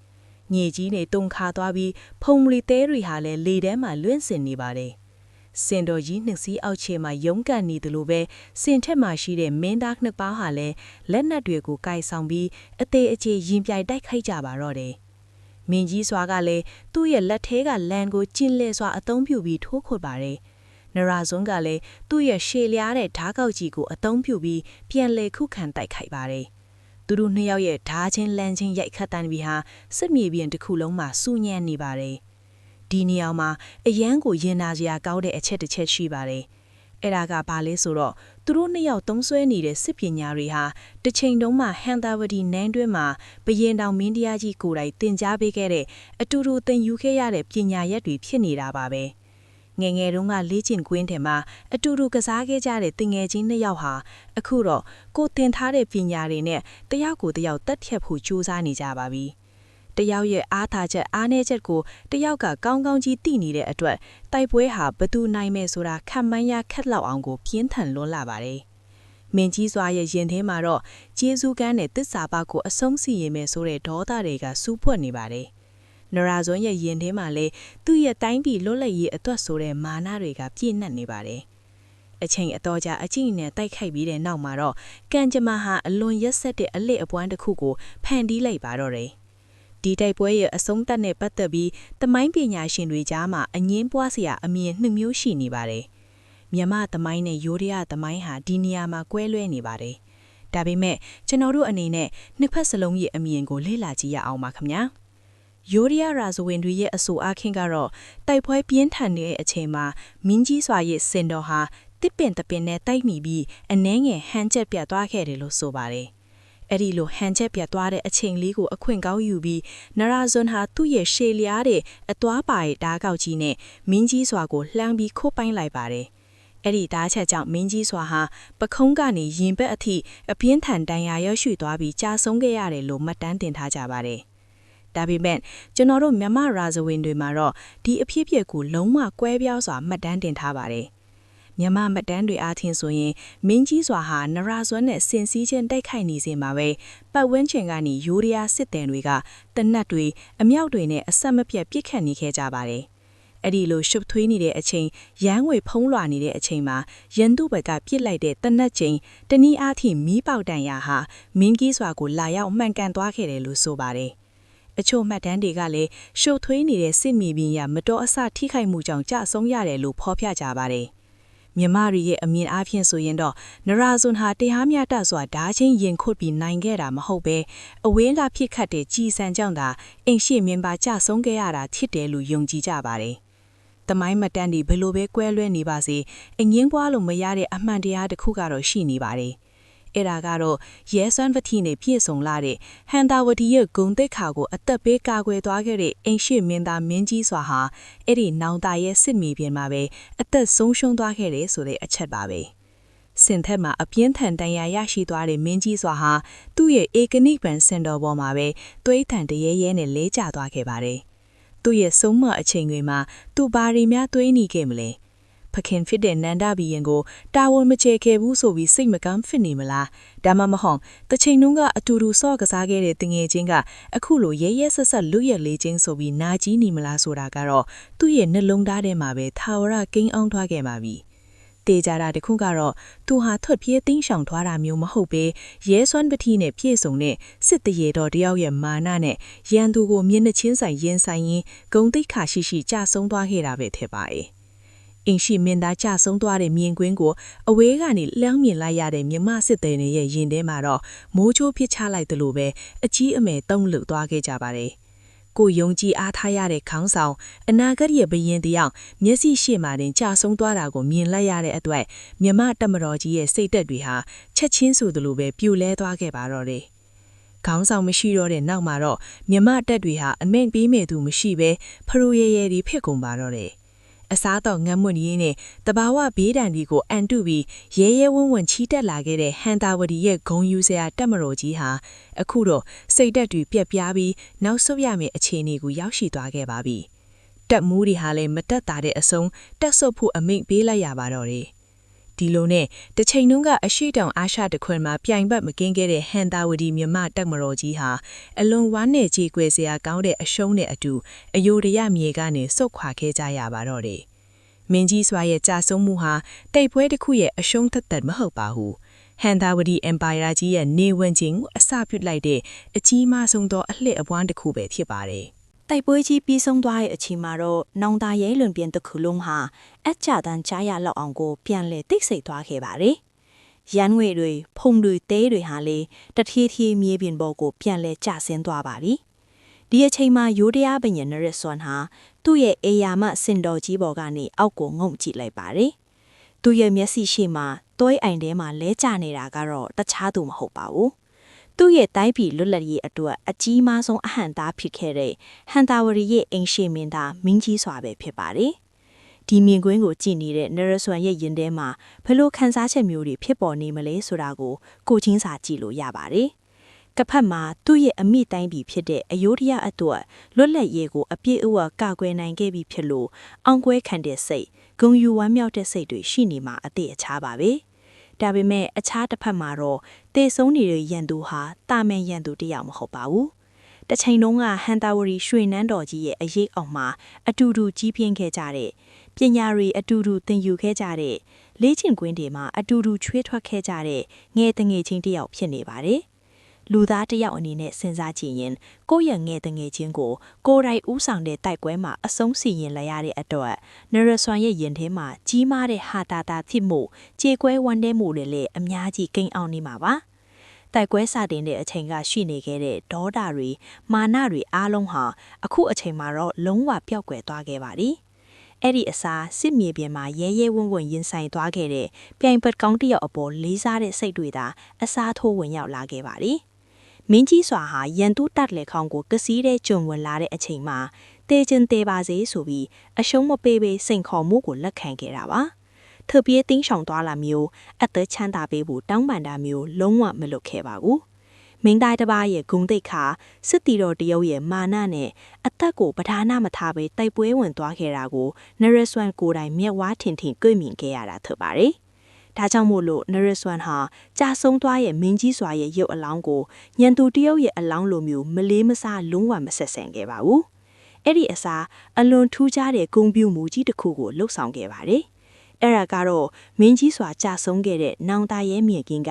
မြေကြီးနဲ့တုံခါသွားပြီးဖုံမလီတဲတွေဟာလည်းလေထဲမှာလွင့်စင်နေပါတယ်။စင်တော်ကြီးနှစ်စီးအောက်ခြေမှာရုန်းကန်နေတယ်လို့ပဲစင်ထက်မှာရှိတဲ့မင်းသားနှစ်ပါးဟာလည်းလက်နက်တွေကိုကိုင်ဆောင်ပြီးအသေးအချေရင်ပြိုင်တိုက်ခိုက်ကြပါတော့တယ်။မင်းကြီးစွာကလည်းသူ့ရဲ့လက်ထဲကလန်ကိုကျင်းလဲစွာအသုံးပြုပြီးထိုးခွတ်ပါတယ်။နရာဇွန်ကလည်းသူ့ရဲ့ရှေ့လျားတဲ့ဓားကောက်ကြီးကိုအသုံးပြုပြီးပြန်လည်ခုခံတိုက်ခိုက်ပါတယ်။သူတို့နှစ်ယောက်ရဲ့ဓားချင်းလန်ချင်းရိုက်ခတ်တန်းပြီးဟာစစ်မြေပြင်တစ်ခုလုံးမှာစူညံ့နေပါတယ်။ဒီနေရာမှာအရန်ကိုရင်နာစရာကောင်းတဲ့အချက်တစ်ချက်ရှိပါတယ်။အဲ့ဒါကဘာလဲဆိုတော့သူတို့နှစ်ယောက်သုံးဆွဲနေတဲ့စစ်ပညာတွေဟာတစ်ချိန်တုန်းမှဟန်တာဝတီနန်းတွင်းမှာဘရင်တော်မင်းတရားကြီးကိုယ်တိုင်တင် जा ပေးခဲ့တဲ့အတူတူသင်ယူခဲ့ရတဲ့ပညာရက်တွေဖြစ်နေတာပါပဲ။ငယ်ငယ်တုန်းကလေ့ကျင့်ကွင်းထဲမှာအတူတူကစားခဲ့ကြတဲ့တင်ငယ်ချင်းနှစ်ယောက်ဟာအခုတော့ကိုတင်ထားတဲ့ပညာတွေနဲ့တယောက်ကိုတယောက်တက်ဖြတ်ဖို့ကြိုးစားနေကြပါပြီ။တယောက်ရဲ့အားသာချက်အားနည်းချက်ကိုတယောက်ကကောင်းကောင်းကြီးသိနေတဲ့အတွက်တိုက်ပွဲဟာဘသူနိုင်မယ်ဆိုတာခံမှန်းရခက်လောက်အောင်ကိုပြင်းထန်လွန်းလာပါတယ်။မင်းကြီးစွာရဲ့ရင်ထဲမှာတော့ကျေးဇူးကမ်းနဲ့တစ္ဆာပကိုအဆုံးစီရင်မယ်ဆိုတဲ့ဒေါသတွေကစူးပွက်နေပါတယ်။နရာဇွန်ရဲ့ရင်ထဲမှာလည်းသူ့ရဲ့တိုင်းပြည်လွတ်လပ်ရေးအတွက်ဆိုတဲ့မာနတွေကပြည့်နှက်နေပါတယ်။အချိန်အတော်ကြာအကြည့်နဲ့တိုက်ခိုက်ပြီးတဲ့နောက်မှာတော့ကံကြမ္မာဟာအလွန်ရက်ဆက်တဲ့အလစ်အပွမ်းတစ်ခုကိုဖန်တီးလိုက်ပါတော့တယ်။ဒီတိုက်ပွဲရဲ့အဆုံးသတ်နဲ့ပတ်သက်ပြီးသမိုင်းပညာရှင်တွေကြားမှာအငင်းပွားစရာအမြင်နှစ်မျိုးရှိနေပါတယ်။မြန်မာသမိုင်းနဲ့ယိုဒယာသမိုင်းဟာဒီနေရာမှာကွဲလွဲနေပါတယ်။ဒါပေမဲ့ကျွန်တော်တို့အနေနဲ့နှစ်ဖက်စလုံးရဲ့အမြင်ကိုလေ့လာကြည့်ရအောင်ပါခင်ဗျာ။ယိုဒယာရာဇဝင်တွေရဲ့အဆိုအားဖြင့်ကတော့တိုက်ပွဲပြင်းထန်နေတဲ့အချိန်မှာမင်းကြီးစွာရဲ့စင်တော်ဟာတစ်ပင်တပင်နဲ့တိုက်မိပြီးအနှဲငယ်ဟန်ချက်ပြတ်သွားခဲ့တယ်လို့ဆိုပါတယ်။ အဲ့ဒီလိုဟန်ချက်ပြတ်သွားတဲ့အချိန်လေးကိုအခွင့်ကောင်းယူပြီးနရာဇွန်ဟာသူ့ရဲ့ရှေလျားတဲ့အသွားပါရဲ့ဓာတ်ကောက်ကြီးနဲ့မင်းကြီးစွာကိုလှမ်းပြီးခိုးပိုင်းလိုက်ပါတယ်။အဲ့ဒီဓာတ်ချက်ကြောင့်မင်းကြီးစွာဟာပခုံးကနေရင်ဘက်အထိအပြင်းထန်တန်ရာရရှိသွားပြီးကြာဆုံးခဲ့ရတယ်လို့မှတ်တမ်းတင်ထားကြပါတယ်။ဒါပေမဲ့ကျွန်တော်တို့မြန်မာရာဇဝင်တွေမှာတော့ဒီအဖြစ်အပျက်ကိုလုံးဝကွဲပြားစွာမှတ်တမ်းတင်ထားပါတယ်။မြန်မာမှတ်တမ်းတွေအားဖြင့်ဆိုရင်မင်းကြီးစွာဟာနရာဇွန်နဲ့ဆင်စည်းချင်းတိုက်ခိုက်နေစဉ်မှာပဲပတ်ဝန်းကျင်ကနေယိုးဒယားစစ်သည်တွေကတနတ်တွေအမြောက်တွေနဲ့အဆက်မပြတ်ပစ်ခတ်နေခဲ့ကြပါတယ်။အဲ့ဒီလိုရှုပ်ထွေးနေတဲ့အချိန်ရန်ငွေဖုံးလွှာနေတဲ့အချိန်မှာရန်သူဘက်ကပစ်လိုက်တဲ့တနတ်ချိန်တနည်းအားဖြင့်မီးပေါက်တန်ရာဟာမင်းကြီးစွာကိုလာရောက်မှန်ကန်သွားခဲ့တယ်လို့ဆိုပါတယ်။အချို့မှတ်တမ်းတွေကလည်းရှုပ်ထွေးနေတဲ့စစ်မြေပြင်ရမတော်အဆထိခိုက်မှုကြောင့်ကြဆုံးရတယ်လို့ဖော်ပြကြပါတယ်။မြန်မာရီရဲ့အမြင်အားဖြင့်ဆိုရင်တော့နရာဇွန်ဟာတရားမျှတစွာဓာချင်းရင်ခုတ်ပြီးနိုင်ခဲ့တာမဟုတ်ပဲအဝေးလာဖြစ်ခတ်တဲ့ကြီးစံကြောင့်သာအိမ်ရှိမင်းပါကြဆုံးခဲ့ရတာဖြစ်တယ်လို့ယုံကြည်ကြပါတယ်။တမိုင်းမတန်းဒီဘယ်လိုပဲကွဲလွဲနေပါစေအငင်းပွားလို့မရတဲ့အမှန်တရားတစ်ခုကတော့ရှိနေပါတယ်။အဲ့ဒါကတော့ရဲစွမ်းပတိနဲ့ပြည့်စုံလာတဲ့ဟန်တာဝတီရဲ့ဂုံတိတ်ခါကိုအသက်ပေးကာကွယ်သွားခဲ့တဲ့အိမ်ရှိမင်းသားမင်းကြီးစွာဟာအဲ့ဒီနောင်တရဲ့စစ်မြေပြင်မှာပဲအသက်ဆုံးရှုံးသွားခဲ့တယ်ဆိုတဲ့အချက်ပါပဲစင်ထက်မှာအပြင်းထန်တန်ရာရရှိသွားတဲ့မင်းကြီးစွာဟာသူ့ရဲ့ဧကနိဗ္ဗာန်စင်တော်ပေါ်မှာပဲသွေးထန်တရေရဲနဲ့လဲကျသွားခဲ့ပါတယ်သူ့ရဲ့ဆုံးမအချိန်တွေမှာသူဘာရီများသွေးနီခဲ့မလဲဖခင်ဖြစ်တဲ့နန္ဒဘီရင်ကိုတာဝန်မချေခဲ့ဘူးဆိုပြီးစိတ်မကမ်းဖြစ်နေမလားဒါမှမဟုတ်တချိန်လုံးကအတူတူဆော့ကစားခဲ့တဲ့တငယ်ချင်းကအခုလိုရဲရဲဆက်ဆက်လွတ်ရက်လေးချင်းဆိုပြီးနာကြီးနေမလားဆိုတာကတော့သူ့ရဲ့နှလုံးသားထဲမှာပဲထာဝရကိန်းအောင်ထွားခဲ့ပါပြီတေကြတာတခုကတော့သူဟာထွက်ပြေးတင်းရှောင်ထွားတာမျိုးမဟုတ်ပဲရဲစွမ်းပတိနဲ့ပြည့်စုံတဲ့စစ်တရေတော်တယောက်ရဲ့မာနနဲ့ရန်သူကိုမျက်နှာချင်းဆိုင်ရင်ဆိုင်ရင်းဂုံတိတ်ခါရှိရှိကြဆုံးသွားခဲ့တာပဲဖြစ်ပါတယ်အင်ရှိမင်းသားကြဆုံးသွားတဲ့မြင်ကွင်းကိုအဝေးကနေလမ်းမြင်လိုက်ရတဲ့မြမစစ်သည်တွေရဲ့ရင်ထဲမှာတော့မိုးချိုးပစ်ချလိုက်တယ်လို့ပဲအကြီးအမယ်တုံ့လှုပ်သွားခဲ့ကြပါတယ်။ကိုယုံကြည်အားထားရတဲ့ခေါင်းဆောင်အနာဂတ်ရဲ့ဘရင်တယောက်မျက်စိရှေ့မှာတင်ကြဆုံးသွားတာကိုမြင်လိုက်ရတဲ့အတွက်မြမတမတော်ကြီးရဲ့စိတ်သက်တွေဟာချက်ချင်းဆိုသလိုပဲပြိုလဲသွားခဲ့ပါတော့တယ်။ခေါင်းဆောင်မရှိတော့တဲ့နောက်မှာတော့မြမတက်တွေဟာအမိန်ပေးမဲ့သူမရှိပဲဖရိုရဲရဲဒီဖြစ်ကုန်ပါတော့တယ်။အစားတော့ငတ်မွတ်ရင်းနဲ့တဘာဝဘေးဒဏ်တွေကိုအန်တုပြီးရဲရဲဝံ့ဝံ့ချီတက်လာခဲ့တဲ့ဟန်တာဝတီရဲ့ဂုံယူစရာတက်မတော်ကြီးဟာအခုတော့စိတ်တက်တွေပြက်ပြားပြီးနောက်ဆုတ်ရမယ့်အခြေအနေကိုရောက်ရှိသွားခဲ့ပါပြီ။တက်မှုတွေဟာလည်းမတက်တာတဲ့အဆုံးတက်ဆုတ်ဖို့အမိန့်ပေးလိုက်ရပါတော့တယ်။ဒီလိုနဲ့တစ်ချိန်လုံးကအရှိတောင်အာရှတခွင်မှာပြိုင်ဘက်မကင်းခဲ့တဲ့ဟန်တာဝတီမြမတက်မတော်ကြီးဟာအလွန်ဝမ်းနဲ့ကြေကွယ်စရာကောင်းတဲ့အရှုံးနဲ့အတူအယိုဒရမြေကနေစုတ်ခွာခဲ့ကြရပါတော့တယ်။မင်းကြီးစွာရဲ့ကြာဆုံးမှုဟာတိတ်ပွဲတစ်ခုရဲ့အရှုံးသက်မဟုတ်ပါဘူး။ဟန်တာဝတီအင်ပါယာကြီးရဲ့နေဝင်ခြင်းကိုအစပြုလိုက်တဲ့အကြီးမားဆုံးသောအလှည့်အပွားတစ်ခုပဲဖြစ်ပါတယ်။တိုက်ပွဲကြီးပြီးဆုံးသွားတဲ့အချိန်မှာတော့နောင်တရဲလွန်ပြန်တစ်ခုလုံးဟာအကြတန်းကြားရလောက်အောင်ကိုပြန်လဲတိတ်ဆိတ်သွားခဲ့ပါတယ်။ရန်ငွေတွေဖုံတွေတဲတွေဟာလေတထီးထီးမြေပြင်ပေါ်ကိုပြန်လဲကျဆင်းသွားပါပြီ။ဒီအချိန်မှာယိုဒယားဘညင်နရဆွန်ဟာသူ့ရဲ့အေယာမစင်တော်ကြီးပေါ်ကနေအောက်ကိုငုံကြည့်လိုက်ပါတယ်။သူ့ရဲ့မျက်စိရှိမှသွေးအိမ်ထဲမှာလဲကျနေတာကတော့တခြားသူမဟုတ်ပါဘူး။သူ့ရဲ့တိုင်းပြည်လွတ်လပ်ရေးအတွက်အကြီးမားဆုံးအဟန့်သားဖြစ်ခဲ့တဲ့ဟန်တာဝရီရဲ့အိမ်ရှိမင်းသားမင်းကြီးစွာပဲဖြစ်ပါတယ်။ဒီမြင်ကွင်းကိုကြည့်နေတဲ့နရဆွန်ရဲ့ရင်ထဲမှာဘလို့ခန်းစားချက်မျိုးတွေဖြစ်ပေါ်နေမလဲဆိုတာကိုချင်းစာကြည့်လို့ရပါတယ်။ကဖက်မှာသူ့ရဲ့အမိတိုင်းပြည်ဖြစ်တဲ့အယိုဒယားအတွက်လွတ်လပ်ရေးကိုအပြည့်အဝကာကွယ်နိုင်ခဲ့ပြီဖြစ်လို့အောင်ကွဲခံတဲ့စိတ်ဂုံယူဝမ်းမြောက်တဲ့စိတ်တွေရှိနေမှာအသေးအခြားပါပဲ။ဒါပေမဲ့အခြားတစ်ဖက်မှာတော့တေဆုံးနေတဲ့ရန်သူဟာတာမန်ရန်သူတယောက်မဟုတ်ပါဘူး။တစ်ချိန်လုံးကဟန်တာဝရီရွှေနန်းတော်ကြီးရဲ့အရေးအောက်မှာအတူတူကြီးပြင်းခဲ့ကြတဲ့ပညာတွေအတူတူသင်ယူခဲ့ကြတဲ့လေ့ကျင့်ကွင်းတွေမှာအတူတူချွေးထွက်ခဲ့ကြတဲ့ငယ်တငယ်ချင်းတယောက်ဖြစ်နေပါတယ်။လူသားတယောက်အနေနဲ့စဉ်းစားကြည့်ရင်ကိုယ့်ရဲ့ငယ်တငယ်ချင်းကိုကိုယ်တိုင်ဦးဆောင်တဲ့တိုက်ပွဲမှာအဆုံးစီရင်လိုက်ရတဲ့အတွက်နရဆွန်ရဲ့ရင်ထဲမှာကြီးမားတဲ့ဟာတာတာဖြစ်မှုကြေကွဲဝမ်းနည်းမှုတွေလည်းအများကြီးကိန်းအောင်နေမှာပါ။တိုက်ပွဲစတင်တဲ့အချိန်ကရှိနေခဲ့တဲ့ဒေါသတွေမာနတွေအားလုံးဟာအခုအချိန်မှာတော့လုံးဝပျောက်ကွယ်သွားခဲ့ပါပြီ။အဲ့ဒီအစားစစ်မြေပြင်မှာရဲရဲဝံ့ဝံ့ရင်ဆိုင်သွားခဲ့တဲ့ပြိုင်ပတ်ကောင်းတယောက်အပေါ်လေးစားတဲ့စိတ်တွေသာအစားထိုးဝင်ရောက်လာခဲ့ပါသည်။ မင်းကြီးစွာဟာရန်သူတတ်လေခေါင်ကိုကစီးတဲ့ဂျုံဝင်လာတဲ့အချိန်မှာတေချင်းတေပါစေဆိုပြီးအရှုံးမပေးပေးစိန်ခေါ်မှုကိုလက်ခံခဲ့တာပါ။ထပ်ပြေးတင်းဆောင်သွားလာမျိုးအသက်ချမ်းသာပေးဖို့တောင်းပန်တာမျိုးလုံးဝမလုပ်ခဲ့ပါဘူး။မင်းသားတစ်ပါးရဲ့ဂုံတိတ်ခါစစ်တီတော်တရုတ်ရဲ့မာနနဲ့အသက်ကိုပဓာနာမထားပေးတိုက်ပွဲဝင်သွားခဲ့တာကိုနရဆွမ်ကိုယ်တိုင်မျက်ဝါးထင်ထင်တွေ့မြင်ခဲ့ရတာဖြစ်ပါတယ်။ဒါကြောင့်မို့လို့နရဆွမ်ဟာကြာဆုံးသွားရဲ့မင်းကြီးစွာရဲ့ရုပ်အလောင်းကိုညံသူတရုတ်ရဲ့အလောင်းလိုမျိုးမလေးမစားလုံးဝမဆက်ဆံခဲ့ပါဘူး။အဲ့ဒီအစားအလွန်ထူးခြားတဲ့ဂုံပြူမှုကြီးတစ်ခုကိုလှုပ်ဆောင်ခဲ့ပါတယ်။အဲ့ဒါကတော့မင်းကြီးစွာကြာဆုံးခဲ့တဲ့နောင်တရဲမြင့်ကင်းက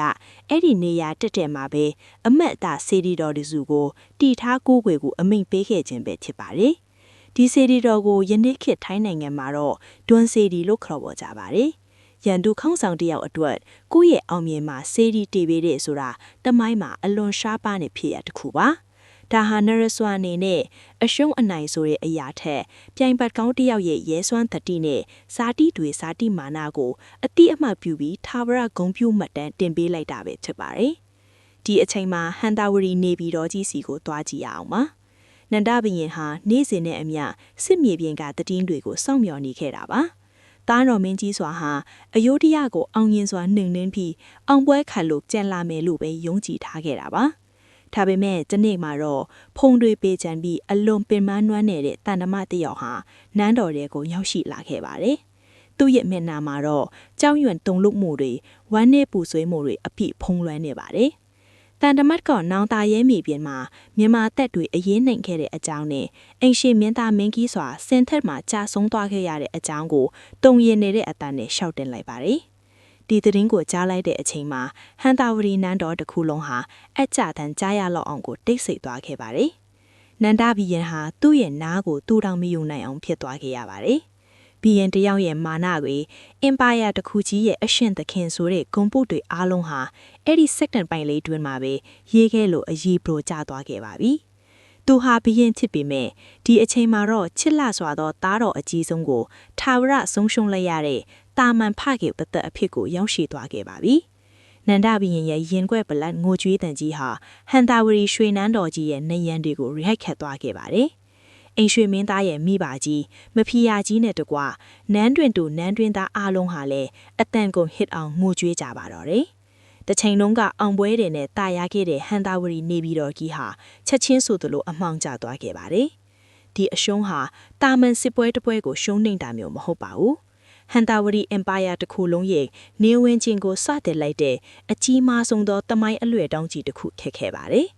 အဲ့ဒီနေရာတက်တဲ့မှာပဲအမတ်အတာစေတီတော်တစုကိုတီထားကိုးကွယ်ကိုအမိန့်ပေးခဲ့ခြင်းပဲဖြစ်ပါတယ်။ဒီစေတီတော်ကိုယနေ့ခေတ်ထိုင်းနိုင်ငံမှာတော့ဒွန်စေတီလို့ခေါ်ပေါ်ကြပါတယ်။ရန်သူခေါင်းဆောင်တယောက်အတွက်ကိုယ့်ရဲ့အောင်မြင်မှာစေတီတည်ပေးတဲ့ဆိုတာတမိုင်းမှာအလွန်ရှားပါးနေဖြစ်ရတခုပါ။ဒါဟာနရဆွမ်အနေနဲ့အရှုံးအနိုင်ဆိုတဲ့အရာထက်ပြိုင်ပတ်ကောင်းတယောက်ရဲ့ရဲစွမ်းသတိနဲ့စာတိတွေစာတိမာနကိုအတိအမှပြုပြီးထာဝရဂုံပြုမှတ်တမ်းတင်ပေးလိုက်တာပဲဖြစ်ပါတယ်။ဒီအချိန်မှာဟန်တာဝရီနေပြည်တော်ကြီးစီကိုတွားကြည့်ရအောင်ပါ။နန္ဒဘရင်ဟာနေ့စဉ်နဲ့အမျှစစ်မြေပြင်ကတည်င်းတွေကိုစောင့်မျှော်နေခဲ့တာပါ။တားတော်မင်းကြီးစွာဟာအယုဒ္ဓယကိုအောင်ရင်စွာနှင်နှင်းပြီးအောင်ပွဲခံလို့ကြံလာမယ်လို့ပဲယုံကြည်ထားခဲ့တာပါ။ဒါပေမဲ့ဒီနေ့မှာတော့ဖုံတွေပေးချန်ပြီးအလွန်ပင်ပန်းနွမ်းနေတဲ့တန်တမတယောက်ဟာနန်းတော်တွေကိုရောက်ရှိလာခဲ့ပါတယ်။သူ့ရဲ့မျက်နှာမှာတော့ကြောင်ရွံတုံလုမှုတွေဝမ်းနည်းပူဆွေးမှုတွေအပြည့်ဖုံးလွှမ်းနေပါတယ်။တန်တမတ်ကနောင်တရဲမြေပြင်မှာမြန်မာတပ်တွေအရေးနှိမ်ခဲ့တဲ့အကြောင်းနဲ့အိမ်ရှိမင်းသားမင်းကြီးစွာစင်ထက်မှာကြာဆုံးသွားခဲ့ရတဲ့အကြောင်းကိုတုံရင်နေတဲ့အတန်နဲ့ရှောက်တင်လိုက်ပါတယ်။ဒီသတင်းကိုကြားလိုက်တဲ့အချိန်မှာဟန်တာဝရီနန်းတော်တစ်ခုလုံးဟာအကြတန်ကြားရလောက်အောင်ကိုတိတ်ဆိတ်သွားခဲ့ပါတယ်။နန္ဒဘီယန်ဟာသူ့ရဲ့နားကိုတူတောင်မယူနိုင်အောင်ဖြစ်သွားခဲ့ရပါတယ်။ဘီယန်တယောက်ရဲ့မာနတွေအင်ပါယာတစ်ခုကြီးရဲ့အရှင်သခင်ဆိုတဲ့ဂုံပုတ်တွေအားလုံးဟာအဲ့ဒီစက္ကန့်ပိုင်းလေးတွင်မှာပဲရေးခဲ့လို့အရေးပရိုကျသွားခဲ့ပါပြီ။သူဟာဘီယန်ဖြစ်ပေမဲ့ဒီအချိန်မှာတော့ချစ်လစွာသောသားတော်အကြီးဆုံးကိုထာဝရဆုံးရှုံးလိုက်ရတဲ့တာမန်ဖကေတသက်အဖြစ်ကိုရောက်ရှိသွားခဲ့ပါပြီ။နန္ဒဘီရင်ရဲ့ရင်ခွဲပလတ်ငိုကြွေးတန်ကြီးဟာဟန်တာဝရီရွှေနန်းတော်ကြီးရဲ့နေရန်တွေကိုရိုက်ခတ်သွားခဲ့ပါတယ်။အိမ်ရွှေမင်းသားရဲ့မိပါကြီးမဖီယာကြီးနဲ့တကွနန်းတွင်တူနန်းတွင်သားအားလုံးဟာလည်းအတန်ကုန်ဟစ်အောင်ငိုကြွေးကြပါတော့တယ်။တချိန်လုံးကအောင်ပွဲတွေနဲ့တာယာခဲ့တဲ့ဟန်တာဝရီနေပြည်တော်ကြီးဟာချက်ချင်းဆိုသလိုအမှောင်ကျသွားခဲ့ပါတယ်။ဒီအရှုံးဟာတာမန်စစ်ပွဲတစ်ပွဲကိုရှုံးနေတာမျိုးမဟုတ်ပါဘူး။ဟန်တာဝရီအင်ပါယာတစ်ခုလုံးရဲ့နေဝင်ချင်းကိုစတင်လိုက်တဲ့အကြီးမားဆုံးသောတမိုင်းအလွယ်တောင်းကြီးတစ်ခုဖြစ်ခဲ့ပါတယ်။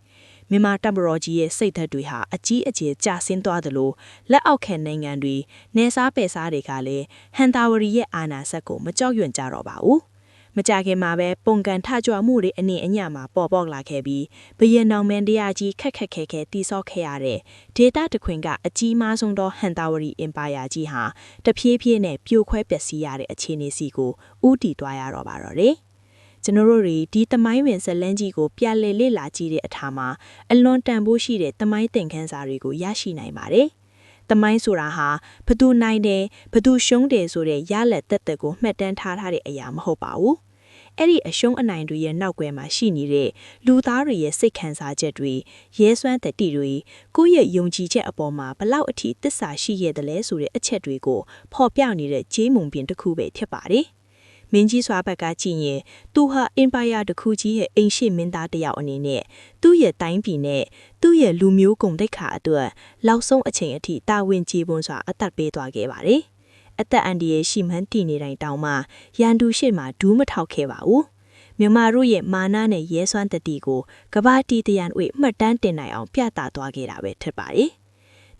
မြန်မာတပ်မတော်ကြီးရဲ့စိတ်ဓာတ်တွေဟာအကြီးအကျယ်ကျဆင်းသွားသလိုလက်အောက်ခံနိုင်ငံတွေနေစားပယ်စားတွေကလည်းဟန်တာဝရီရဲ့အာဏာစက်ကိုမကြောက်ရွံ့ကြတော့ပါဘူး။မကြခင်မှာပဲပုံကန်ထကြွမှုတွေအနေအညမှာပေါ်ပေါက်လာခဲ့ပြီးဘရင်နောင်မန်တရားကြီးခက်ခက်ခဲခဲတိဆောက်ခဲ့ရတဲ့ဒေတာတခွင်ကအကြီးမားဆုံးသောဟန်တာဝရီအင်ပါယာကြီးဟာတဖြည်းဖြည်းနဲ့ပြိုခွဲပျက်စီးရတဲ့အခြေအနေစီကိုဥတီသွားရတော့ပါတော့တယ်။ကျွန်တော်တို့ဒီတမိုင်းဝင်ဇလန်းကြီးကိုပြလဲလေ့လာကြည့်တဲ့အထာမှာအလွန်တန်ဖိုးရှိတဲ့တမိုင်းသင်ခန်းစာတွေကိုရရှိနိုင်ပါတယ်။တမိုင်းဆိုတာဟာဘသူနိုင်တယ်ဘသူရှုံးတယ်ဆိုတဲ့ရလက်သက်သက်ကိုမှတ်တမ်းထားတဲ့အရာမဟုတ်ပါဘူး။အဲ့ဒီအရှုံးအနိုင်တွေရဲ့နောက်ွယ်မှာရှိနေတဲ့လူသားတွေရဲ့စိတ်ခံစားချက်တွေရဲစွမ်းတတိတွေကိုယ့်ရဲ့ယုံကြည်ချက်အပေါ်မှာဘလောက်အထိသစ္စာရှိရတဲ့လဲဆိုတဲ့အချက်တွေကိုဖော်ပြနေတဲ့ဂျေးမုံပင်တစ်ခုပဲဖြစ်ပါတယ်။မင်းကြီးစွာဘက်ကကြည့်ရင်သူဟာအင်ပါယာတစ်ခုကြီးရဲ့အိမ်ရှိမင်းသားတစ်ယောက်အနေနဲ့သူ့ရဲ့တိုင်းပြည်နဲ့သူ့ရဲ့လူမျိုးဂုဏ်သိက္ခာအတွက်လောက်ဆုံးအချိန်အထိတာဝန်ကျေပွန်စွာအသက်ပေးသွားခဲ့ပါတယ်။အသက်အန္တရာယ်ရှိမှန်းတည်နေတိုင်းတောင်မှရန်သူရှိမှဒူးမထောက်ခဲ့ပါဘူး။မြန်မာတို့ရဲ့မာနနဲ့ရဲစွမ်းတတိကိုကဘာတီတရန်ဝေမှတ်တမ်းတင်နိုင်အောင်ပြသသွားခဲ့တာပဲဖြစ်ပါတယ်။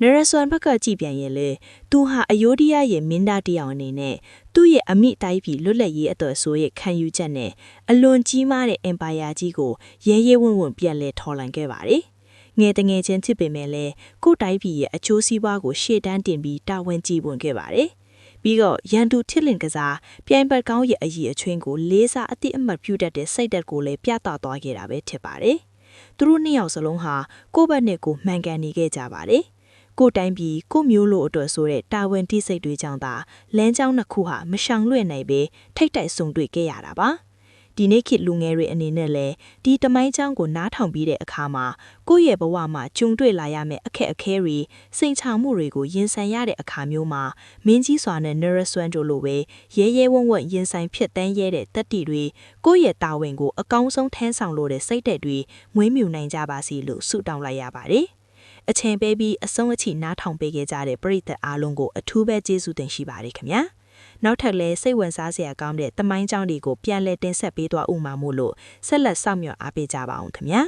နရဆွမ်ဘက်ကကြည့်ပြန်ရင်လေသူဟာအယိုဒီယာရဲ့မင်းသားတယောက်အနေနဲ့သူ့ရဲ့အမိတိုင်းပြည်လွတ်လပ်ရေးအတွက်ဆိုရဲ့ခံယူချက်နဲ့အလွန်ကြီးမားတဲ့အင်ပါယာကြီးကိုရဲရဲဝံ့ဝံ့ပြန်လဲထော်လှန်ခဲ့ပါတယ်။ငယ်တငယ်ချင်းဖြစ်ပေမဲ့လည်းကိုယ်တိုင်းပြည်ရဲ့အကျိုးစီးပွားကိုရှေ့တန်းတင်ပြီးတာဝန်ကြည့်ပွန်ခဲ့ပါတယ်။ပြီးတော့ရန်သူထစ်လင်ကစားပြိုင်ပတ်ကောင်းရဲ့အကြီးအချွင်းကိုလေးစားအသည့်အမှတ်ပြုတတ်တဲ့စိတ်ဓာတ်ကိုလည်းပြသသွားခဲ့တာပဲဖြစ်ပါတယ်။သူတို့နှစ်ယောက်စလုံးဟာကိုယ့်ဘက်နဲ့ကိုမှန်ကန်နေခဲ့ကြပါတယ်။ကိုယ်တိုင်းပြည်ကိုမျိုးလိုအတွက်ဆိုတဲ့တာဝန်တိစိတ်တွေကြောင့်သာလမ်းကြောင်းနှစ်ခုဟာမရှောင်လွှဲ့နိုင်ပဲထိတ်တိုက်ဆုံတွေ့ခဲ့ရတာပါ။ ဒီနေ့ခေတ်လူငယ်တွေအနေနဲ့လည်းဒီတမိုင်းချောင်းကိုနားထောင်ပြီးတဲ့အခါမှာကိုယ့်ရဲ့ဘဝမှာကြုံတွေ့လာရမယ့်အခက်အခဲတွေစိန်ချမှုတွေကိုရင်ဆိုင်ရတဲ့အခါမျိုးမှာမင်းကြီးစွာနဲ့ Neraswan တို့လိုပဲရဲရဲဝံ့ဝံ့ရင်ဆိုင်ဖြစ်တန်းရဲတဲ့တက်တီတွေကိုယ့်ရဲ့တာဝန်ကိုအကောင်းဆုံးထမ်းဆောင်လို့တဲ့စိတ်သက်တွေမွေးမြူနိုင်ကြပါစေလို့ဆုတောင်းလိုက်ရပါတယ်အချိန်ပေးပြီးအဆုံးအထိနားထောင်ပေးခဲ့ကြတဲ့ပရိသတ်အားလုံးကိုအထူးပဲကျေးဇူးတင်ရှိပါတယ်ခင်ဗျာနောက်ထပ်လည်းစိတ်ဝင်စားစရာကောင်းတဲ့တမိုင်းကြောင်းတွေကိုပြန်လည်တင်ဆက်ပေးသွားဦးမှာမို့လို့ဆက်လက်စောင့်မျှော်အားပေးကြပါအောင်ခင်ဗျာ